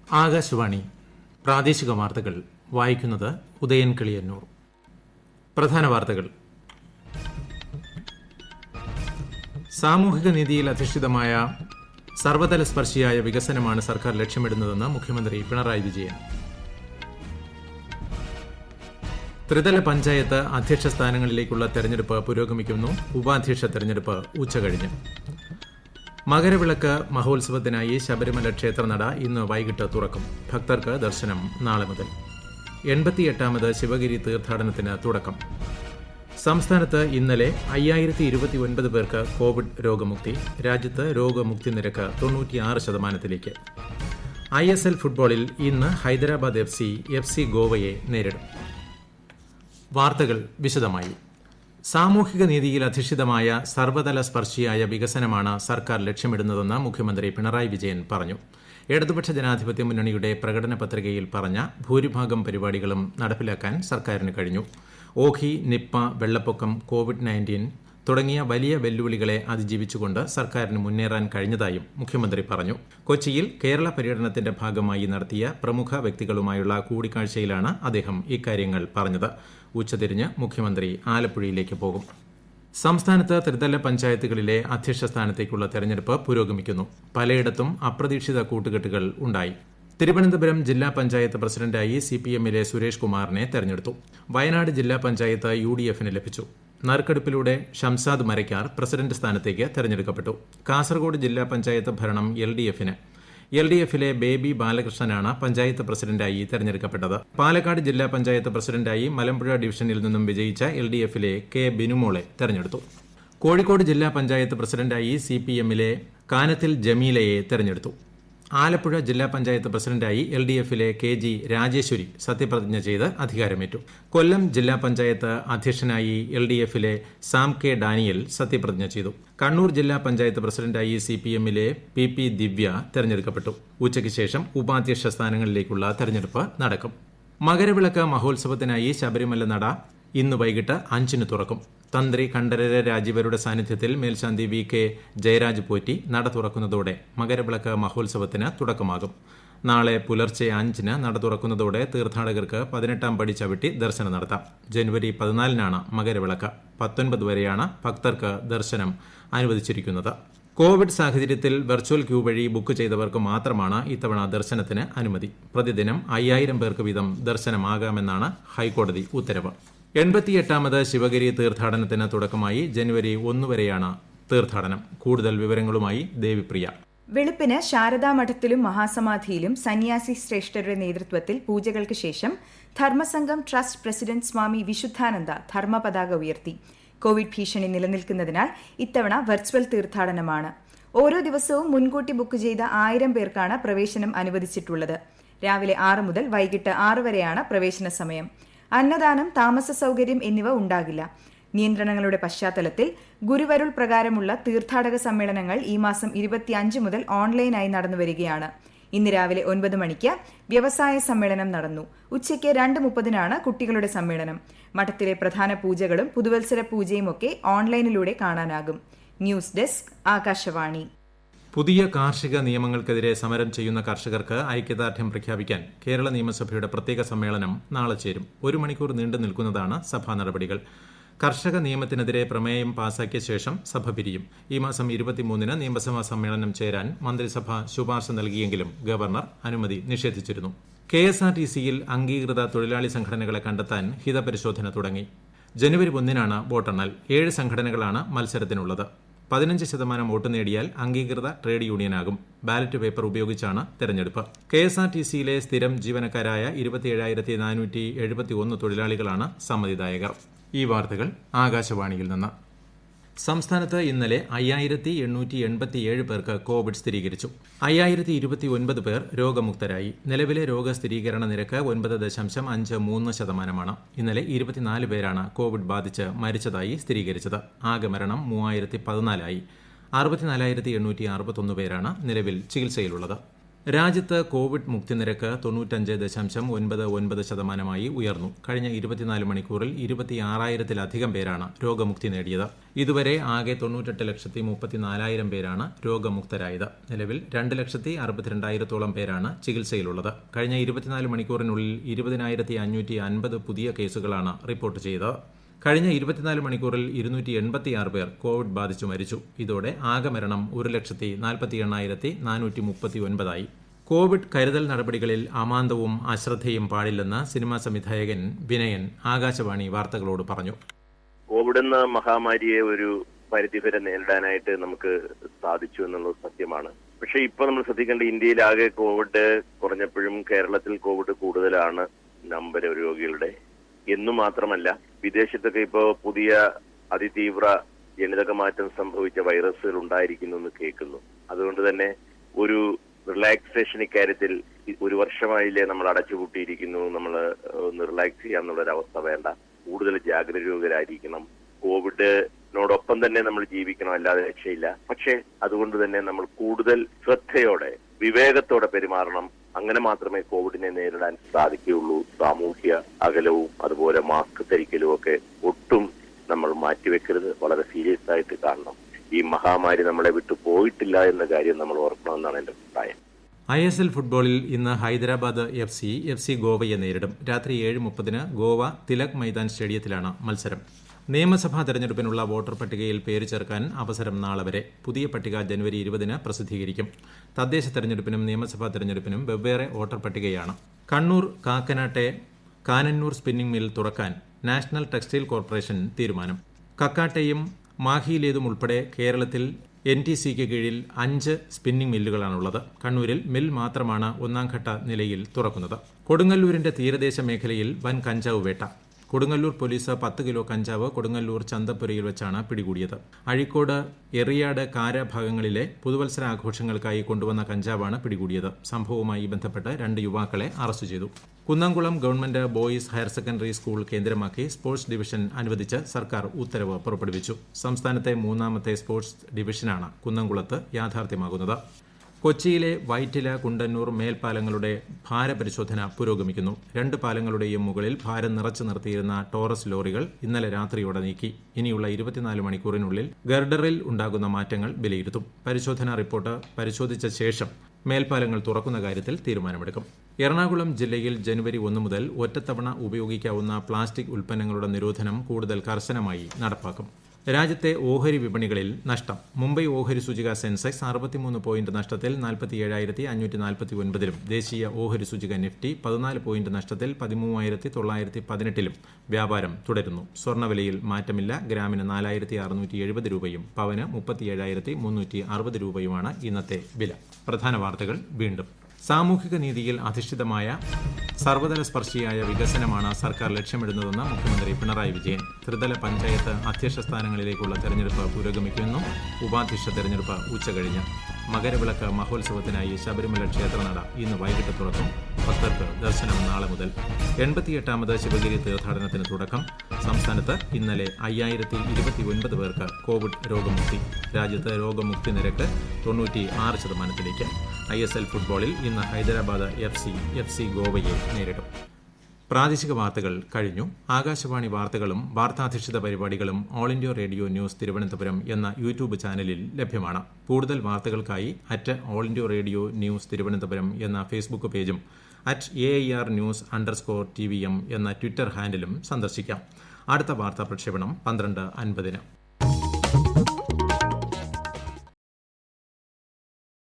ആകാശവാണി പ്രാദേശിക വാർത്തകൾ വായിക്കുന്നത് ഉദയൻ കിളിയന്നൂർ. പ്രധാന വാർത്തകൾ. സാമൂഹിക നീതിയിൽ അധിഷ്ഠിതമായ സർവതല സ്പർശിയായ വികസനമാണ് സർക്കാർ ലക്ഷ്യമിടുന്നതെന്ന് മുഖ്യമന്ത്രി പിണറായി വിജയൻ. ത്രിതല പഞ്ചായത്ത് അധ്യക്ഷ സ്ഥാനങ്ങളിലേക്കുള്ള തെരഞ്ഞെടുപ്പ് പുരോഗമിക്കുന്നു. ഉപാധ്യക്ഷ തെരഞ്ഞെടുപ്പ് ഉച്ചകഴിഞ്ഞ്. മകരവിളക്ക് മഹോത്സവത്തിനായി ശബരിമല ക്ഷേത്രനട ഇന്ന് വൈകിട്ട് തുറക്കും. ഭക്തർക്ക് ദർശനം നാളെ മുതൽ. 88ാമത് ശിവഗിരി തീർത്ഥാടനത്തിന് തുടക്കം. സംസ്ഥാനത്ത് ഇന്നലെ 5029 പേർക്ക് കോവിഡ് രോഗമുക്തി. രാജ്യത്ത് രോഗമുക്തി നിരക്ക് 96%. ISL ഫുട്ബോളിൽ ഇന്ന് ഹൈദരാബാദ് FC ഗോവയെ നേരിടും. വാർത്തകൾ വിശദമായി. സാമൂഹിക നീതിയിൽ അധിഷ്ഠിതമായ സർവതല സ്പർശിയായ വികസനമാണ് സർക്കാർ ലക്ഷ്യമിടുന്നതെന്ന് മുഖ്യമന്ത്രി പിണറായി വിജയൻ പറഞ്ഞു. ഇടതുപക്ഷ ജനാധിപത്യ മുന്നണിയുടെ പ്രകടന പത്രികയിൽ പറഞ്ഞ ഭൂരിഭാഗം പരിപാടികളും നടപ്പിലാക്കാൻ സർക്കാരിന് കഴിഞ്ഞു. ഓഖി, നിപ്പ, വെള്ളപ്പൊക്കം, കോവിഡ്-19 തുടങ്ങിയ വലിയ വെല്ലുവിളികളെ അതിജീവിച്ചുകൊണ്ട് സർക്കാരിന് മുന്നേറാൻ കഴിഞ്ഞതായും മുഖ്യമന്ത്രി പറഞ്ഞു. കൊച്ചിയിൽ കേരള പര്യടനത്തിന്റെ ഭാഗമായി നടത്തിയ പ്രമുഖ വ്യക്തികളുമായുള്ള കൂടിക്കാഴ്ചയിലാണ് അദ്ദേഹം ഇക്കാര്യങ്ങൾ പറഞ്ഞത്. ഉച്ചതിരിഞ്ഞ് മുഖ്യമന്ത്രി ആലപ്പുഴയിലേക്ക് പോകും. സംസ്ഥാനത്ത് ത്രിതല പഞ്ചായത്തുകളിലെ അധ്യക്ഷ സ്ഥാനത്തേക്കുള്ള തെരഞ്ഞെടുപ്പ് പുരോഗമിക്കുന്നു. പലയിടത്തും അപ്രതീക്ഷിത കൂട്ടുകെട്ടുകൾ ഉണ്ടായി. തിരുവനന്തപുരം ജില്ലാ പഞ്ചായത്ത് പ്രസിഡന്റായി CPM-ലെ സുരേഷ് കുമാറിനെ തെരഞ്ഞെടുത്തു. വയനാട് ജില്ലാ പഞ്ചായത്ത് UDF-ന് ലഭിച്ചു. നറുക്കെടുപ്പിലൂടെ ഷംസാദ് മരക്കാർ പ്രസിഡന്റ് സ്ഥാനത്തേക്ക് തെരഞ്ഞെടുക്കപ്പെട്ടു. കാസർഗോഡ് ജില്ലാ പഞ്ചായത്ത് ഭരണം LDF-ന്. LDF-ലെ ബേബി ബാലകൃഷ്ണനാണ് പഞ്ചായത്ത് പ്രസിഡന്റായി തെരഞ്ഞെടുക്കപ്പെട്ടത്. പാലക്കാട് ജില്ലാ പഞ്ചായത്ത് പ്രസിഡന്റായി മലമ്പുഴ ഡിവിഷനിൽ നിന്നും വിജയിച്ച LDF-ലെ K ബിനുമോളെ തെരഞ്ഞെടുത്തു. കോഴിക്കോട് ജില്ലാ പഞ്ചായത്ത് പ്രസിഡന്റായി CPM-ലെ കാനത്തിൽ ജമീലയെ തെരഞ്ഞെടുത്തു. ആലപ്പുഴ ജില്ലാ പഞ്ചായത്ത് പ്രസിഡന്റായി LDF-ലെ KG രാജേശ്വരി സത്യപ്രതിജ്ഞ ചെയ്ത് അധികാരമേറ്റു. കൊല്ലം ജില്ലാ പഞ്ചായത്ത് അധ്യക്ഷനായി LDF-ലെ സാം K ഡാനിയൽ സത്യപ്രതിജ്ഞ ചെയ്തു. കണ്ണൂർ ജില്ലാ പഞ്ചായത്ത് പ്രസിഡന്റായി CPM-ലെ PP ദിവ്യ തെരഞ്ഞെടുക്കപ്പെട്ടു. ഉച്ചയ്ക്ക് ശേഷം ഉപാധ്യക്ഷ സ്ഥാനങ്ങളിലേക്കുള്ള തെരഞ്ഞെടുപ്പ് നടക്കും. മകരവിളക്ക് മഹോത്സവത്തിനായി ശബരിമല നട ഇന്ന് വൈകിട്ട് 5-ന് തുറക്കും. തന്ത്രി കണ്ഠരര് രാജീവരുടെ സാന്നിധ്യത്തിൽ മേൽശാന്തി VK ജയരാജ് പോറ്റി നട തുറക്കുന്നതോടെ മകരവിളക്ക് മഹോത്സവത്തിന് തുടക്കമാകും. നാളെ പുലർച്ചെ 5-ന് നട തുറക്കുന്നതോടെ തീർത്ഥാടകർക്ക് 18ാം പടി ചവിട്ടി ദർശനം നടത്താം. ജനുവരി 14-നാണ് മകരവിളക്ക്. 19 വരെയാണ് ഭക്തർക്ക് ദർശനം അനുവദിച്ചിരിക്കുന്നത്. കോവിഡ് സാഹചര്യത്തിൽ വെർച്വൽ ക്യൂ വഴി ബുക്ക് ചെയ്തവർക്ക് മാത്രമാണ് ഇത്തവണ ദർശനത്തിന് അനുമതി. പ്രതിദിനം 5000 പേർക്ക് വീതം ദർശനമാകാമെന്നാണ് ഹൈക്കോടതി ഉത്തരവ്. 88ാമത് ശിവഗിരി തീർത്ഥാടനത്തിന് തുടക്കമായി. ജനുവരി 1 വരെയാണ് തീർത്ഥാടനം. കൂടുതൽ വിവരങ്ങളുമായി ദേവിപ്രിയ. വെളുപ്പിന് ശാരദാ മഠത്തിലും മഹാസമാധിയിലും സന്യാസി ശ്രേഷ്ഠരുടെ നേതൃത്വത്തിൽ പൂജകൾക്ക് ശേഷം ധർമ്മസംഘം ട്രസ്റ്റ് പ്രസിഡന്റ് സ്വാമി വിശുദ്ധാനന്ദ ധർമ്മപതാക ഉയർത്തി. കോവിഡ് ഭീഷണി നിലനിൽക്കുന്നതിനാൽ ഇത്തവണ വെർച്വൽ തീർത്ഥാടനമാണ്. ഓരോ ദിവസവും മുൻകൂട്ടി ബുക്ക് ചെയ്ത 1000 പേർക്കാണ് പ്രവേശനം അനുവദിച്ചിട്ടുള്ളത്. രാവിലെ 6 മുതൽ വൈകിട്ട് 6 വരെയാണ് പ്രവേശന സമയം. അന്നദാനം, താമസ സൗകര്യം എന്നിവ ഉണ്ടാകില്ല. നിയന്ത്രണങ്ങളുടെ പശ്ചാത്തലത്തിൽ ഗുരുവരുൾ പ്രകാരമുള്ള തീർത്ഥാടക സമ്മേളനങ്ങൾ ഈ മാസം 25 മുതൽ ഓൺലൈനായി നടന്നുവരികയാണ്. ഇന്ന് രാവിലെ 9 മണിക്ക് വ്യവസായ സമ്മേളനം നടന്നു. ഉച്ചയ്ക്ക് 2:30-നാണ് കുട്ടികളുടെ സമ്മേളനം. മഠത്തിലെ പ്രധാന പൂജകളും പുതുവത്സര പൂജയുമൊക്കെ ഓൺലൈനിലൂടെ കാണാനാകും. News desk, Akashvani. പുതിയ കാർഷിക നിയമങ്ങൾക്കെതിരെ സമരം ചെയ്യുന്ന കർഷകർക്ക് ഐക്യദാർഢ്യം പ്രഖ്യാപിക്കാൻ കേരള നിയമസഭയുടെ പ്രത്യേക സമ്മേളനം നാളെ ചേരും. 1 മണിക്കൂർ നീണ്ടു നിൽക്കുന്നതാണ് സഭാ നടപടികൾ. കർഷക നിയമത്തിനെതിരെ പ്രമേയം പാസാക്കിയ ശേഷം സഭ പിരിയും. ഈ മാസം 23-ന് നിയമസഭാ സമ്മേളനം ചേരാൻ മന്ത്രിസഭ ശുപാർശ നൽകിയെങ്കിലും ഗവർണർ അനുമതി നിഷേധിച്ചിരുന്നു. KSRTC-യിൽ അംഗീകൃത തൊഴിലാളി സംഘടനകളെ കണ്ടെത്താൻ ഹിതപരിശോധന തുടങ്ങി. ജനുവരി 1-നാണ് വോട്ടെണ്ണൽ. 7 സംഘടനകളാണ് മത്സരത്തിനുള്ളത്. 15% വോട്ട് നേടിയാൽ അംഗീകൃത ട്രേഡ് യൂണിയനാകും. ബാലറ്റ് പേപ്പർ ഉപയോഗിച്ചാണ് തെരഞ്ഞെടുപ്പ്. KSRTC-യിലെ സ്ഥിരം ജീവനക്കാരായ 27,471 തൊഴിലാളികളാണ് സമ്മതിദായകർ. ഈ വാർത്തകൾ ആകാശവാണിയിൽ നിന്ന്. സംസ്ഥാനത്ത് ഇന്നലെ 5887 പേർക്ക് കോവിഡ് സ്ഥിരീകരിച്ചു. 5029 പേർ രോഗമുക്തരായി. നിലവിലെ രോഗസ്ഥിരീകരണ നിരക്ക് 9.53%. ഇന്നലെ 24 പേരാണ് കോവിഡ് ബാധിച്ച് മരിച്ചതായി സ്ഥിരീകരിച്ചത്. ആകെ മരണം 3014 ആയി. 64,861 പേരാണ് നിലവിൽ ചികിത്സയിലുള്ളത്. രാജ്യത്ത് കോവിഡ് മുക്തിനിരക്ക് 95.99% ഉയർന്നു. കഴിഞ്ഞ 24 മണിക്കൂറിൽ 26,000-ത്തിലധികം പേരാണ് രോഗമുക്തി നേടിയത്. ഇതുവരെ ആകെ 98,34,000 പേരാണ് രോഗമുക്തരായത്. നിലവിൽ 2,62,000-ത്തോളം പേരാണ് ചികിത്സയിലുള്ളത്. കഴിഞ്ഞ 24 മണിക്കൂറിനുള്ളിൽ 20,550 പുതിയ കേസുകളാണ് റിപ്പോർട്ട് ചെയ്തത്. കഴിഞ്ഞ 24 മണിക്കൂറിൽ 286 പേർ കോവിഡ് ബാധിച്ചു മരിച്ചു. ഇതോടെ ആകെ മരണം 1,48,439 കോവിഡ് കരുതൽ നടപടികളിൽ അമാന്തവും അശ്രദ്ധയും പാടില്ലെന്ന് സിനിമാ സംവിധായകൻ വിനയൻ ആകാശവാണി വാർത്തകളോട് പറഞ്ഞു. കോവിഡ് എന്ന മഹാമാരിയെ ഒരു പരിധിവരെ നേരിടാനായിട്ട് നമുക്ക് സാധിച്ചു എന്നുള്ളത് സത്യമാണ്. പക്ഷെ ഇപ്പൊ നമ്മൾ ശ്രദ്ധിക്കേണ്ട, ഇന്ത്യയിലാകെ കോവിഡ് കുറഞ്ഞപ്പോഴും കേരളത്തിൽ കോവിഡ് കൂടുതലാണ് നമ്പർ രോഗികളുടെ. എന്നു മാത്രമല്ല, വിദേശത്തൊക്കെ ഇപ്പോ പുതിയ അതിതീവ്ര ജനിതക മാറ്റം സംഭവിച്ച വൈറസുകൾ ഉണ്ടായിരിക്കുന്നു എന്ന് കേൾക്കുന്നു. അതുകൊണ്ട് തന്നെ ഒരു റിലാക്സേഷൻ ഇക്കാര്യത്തിൽ ഒരു വർഷമായില്ലേ നമ്മൾ അടച്ചുപൂട്ടിയിരിക്കുന്നു, നമ്മൾ ഒന്ന് റിലാക്സ് ചെയ്യാന്നുള്ളൊരവസ്ഥ വേണ്ട. കൂടുതൽ ജാഗരൂകരായിരിക്കണം. കോവിഡിനോടൊപ്പം തന്നെ നമ്മൾ ജീവിക്കണം, അല്ലാതെ രക്ഷയില്ല. പക്ഷേ അതുകൊണ്ട് തന്നെ നമ്മൾ കൂടുതൽ ശ്രദ്ധയോടെ വിവേകത്തോടെ പെരുമാറണം. അങ്ങനെ മാത്രമേ കോവിഡിനെ നേരിടാൻ സാധിക്കുകയുള്ളൂ. സാമൂഹ്യ അകലവും അതുപോലെ മാസ്ക് ധരിക്കലും ഒക്കെ ഒട്ടും നമ്മൾ മാറ്റിവെക്കരുത്. വളരെ സീരിയസ് ആയിട്ട് കാണണം. ഈ മഹാമാരി നമ്മളെ വിട്ടു പോയിട്ടില്ല എന്ന കാര്യം നമ്മൾ ഓർക്കണമെന്നാണ് എന്റെ അഭിപ്രായം. ISL ഫുട്ബോളിൽ ഇന്ന് ഹൈദരാബാദ് എഫ് സി ഗോവയെ നേരിടും. രാത്രി 7:30 ഗോവ തിലക് മൈതാൻ സ്റ്റേഡിയത്തിലാണ് മത്സരം. നിയമസഭാ തെരഞ്ഞെടുപ്പിനുള്ള വോട്ടർ പട്ടികയിൽ പേര് ചേർക്കാൻ അവസരം നാളെ വരെ. പുതിയ പട്ടിക ജനുവരി 20 പ്രസിദ്ധീകരിക്കും. തദ്ദേശ തെരഞ്ഞെടുപ്പിനും നിയമസഭാ തെരഞ്ഞെടുപ്പിനും വെവ്വേറെ വോട്ടർ പട്ടികയാണ്. കണ്ണൂർ കാക്കനാട്ടെ കാനന്നൂർ സ്പിന്നിംഗ് മിൽ തുറക്കാൻ നാഷണൽ ടെക്സ്റ്റൈൽ കോർപ്പറേഷൻ തീരുമാനം. കക്കാട്ടെയും മാഹിയിലേതും ഉൾപ്പെടെ കേരളത്തിൽ NTCക്ക് കീഴിൽ 5 സ്പിന്നിംഗ് മില്ലുകളാണുള്ളത്. കണ്ണൂരിൽ മിൽ മാത്രമാണ് ഒന്നാംഘട്ട നിലയിൽ തുറക്കുന്നത്. കൊടുങ്ങല്ലൂരിന്റെ തീരദേശ മേഖലയിൽ വൻ കഞ്ചാവ് വേട്ട. കൊടുങ്ങല്ലൂർ പോലീസ് 10 കിലോ കഞ്ചാവ് കൊടുങ്ങല്ലൂർ ചന്തപ്പുരയിൽ വെച്ചാണ് പിടികൂടിയത്. അഴീക്കോട് എറിയാട് കാര ഭാഗങ്ങളിലെ പുതുവത്സരാഘോഷങ്ങൾക്കായി കൊണ്ടുവന്ന കഞ്ചാവാണ് പിടികൂടിയത്. സംഭവവുമായി ബന്ധപ്പെട്ട് 2 യുവാക്കളെ അറസ്റ്റ് ചെയ്തു. Kunnamkulam government boys higher secondary school കേന്ദ്രമാക്കി സ്പോർട്സ് ഡിവിഷൻ അനുവദിച്ച് സർക്കാർ ഉത്തരവ് പുറപ്പെടുവിച്ചു. സംസ്ഥാനത്തെ 3ാമത്തെ സ്പോർട്സ് ഡിവിഷനാണ് കുന്നംകുളത്ത് യാഥാർത്ഥ്യമാകുന്നത്. കൊച്ചിയിലെ വൈറ്റില കുണ്ടന്നൂർ മേൽപ്പാലങ്ങളുടെ ഭാരപരിശോധന പുരോഗമിക്കുന്നു. 2 പാലങ്ങളുടെയും മുകളിൽ ഭാരം നിറച്ചു നിർത്തിയിരുന്ന ടോറസ് ലോറികൾ ഇന്നലെ രാത്രിയോടെ നീക്കി. ഇനിയുള്ള 24 മണിക്കൂറിനുള്ളിൽ ഗർഡറിൽ ഉണ്ടാകുന്ന മാറ്റങ്ങൾ വിലയിരുത്തും. പരിശോധനാ റിപ്പോർട്ട് പരിശോധിച്ച ശേഷം മേൽപ്പാലങ്ങൾ തുറക്കുന്ന കാര്യത്തിൽ തീരുമാനമെടുക്കും. എറണാകുളം ജില്ലയിൽ ജനുവരി 1 മുതൽ ഒറ്റത്തവണ ഉപയോഗിക്കാവുന്ന പ്ലാസ്റ്റിക് ഉൽപ്പന്നങ്ങളുടെ നിരോധനം കൂടുതൽ കർശനമായി നടപ്പാക്കും. രാജ്യത്തെ ഓഹരി വിപണികളിൽ നഷ്ടം. മുംബൈ ഓഹരി സൂചിക സെൻസെക്സ് 63 പോയിന്റ് നഷ്ടത്തിൽ 47,549-ലും ദേശീയ ഓഹരി സൂചിക നിഫ്റ്റി 14 പോയിന്റ് നഷ്ടത്തിൽ 13,918-ലും വ്യാപാരം തുടരുന്നു. സ്വർണ്ണവിലയിൽ മാറ്റമില്ല. ഗ്രാമിന് 4,670 രൂപയും പവന് 37,360 രൂപയുമാണ് ഇന്നത്തെ വില. പ്രധാന വാർത്തകൾ വീണ്ടും. സാമൂഹിക നീതിയിൽ അധിഷ്ഠിതമായ സർവ്വതല സ്പർശിയായ വികസനമാണ് സർക്കാർ ലക്ഷ്യമിടുന്നതെന്ന് മുഖ്യമന്ത്രി പിണറായി വിജയൻ. ത്രിതല പഞ്ചായത്ത് അധ്യക്ഷ സ്ഥാനങ്ങളിലേക്കുള്ള തെരഞ്ഞെടുപ്പ് പുരോഗമിക്കുമെന്നും ഉപാധ്യക്ഷ തെരഞ്ഞെടുപ്പ് ഉച്ചകഴിഞ്ഞ്. മകരവിളക്ക് മഹോത്സവത്തിനായി ശബരിമല ക്ഷേത്രനട ഇന്ന് വൈകിട്ട് തുറക്കും. ഭക്തർക്ക് ദർശനം നാളെ മുതൽ. 88ാമത് ശിവഗിരി തീർത്ഥാടനത്തിന് തുടക്കം. സംസ്ഥാനത്ത് ഇന്നലെ 5,029 പേർക്ക് കോവിഡ് രോഗമുക്തി. രാജ്യത്ത് രോഗമുക്തി നിരക്ക് 96%. ISL ഫുട്ബോളിൽ ഇന്ന് ഹൈദരാബാദ് എഫ് സി ഗോവയെ നേരിടും. പ്രാദേശിക വാർത്തകൾ കഴിഞ്ഞു. ആകാശവാണി വാർത്തകളും വാർത്താധിഷ്ഠിത പരിപാടികളും all India radio news Thiruvananthapuram എന്ന യൂട്യൂബ് ചാനലിൽ ലഭ്യമാണ്. കൂടുതൽ വാർത്തകൾക്കായി @all India radio news Thiruvananthapuram എന്ന ഫേസ്ബുക്ക് പേജും @AIR_News_TVM എന്ന ട്വിറ്റർ ഹാൻഡിലും സന്ദർശിക്കാം. അടുത്ത വാർത്താ പ്രക്ഷേപണം 12:50.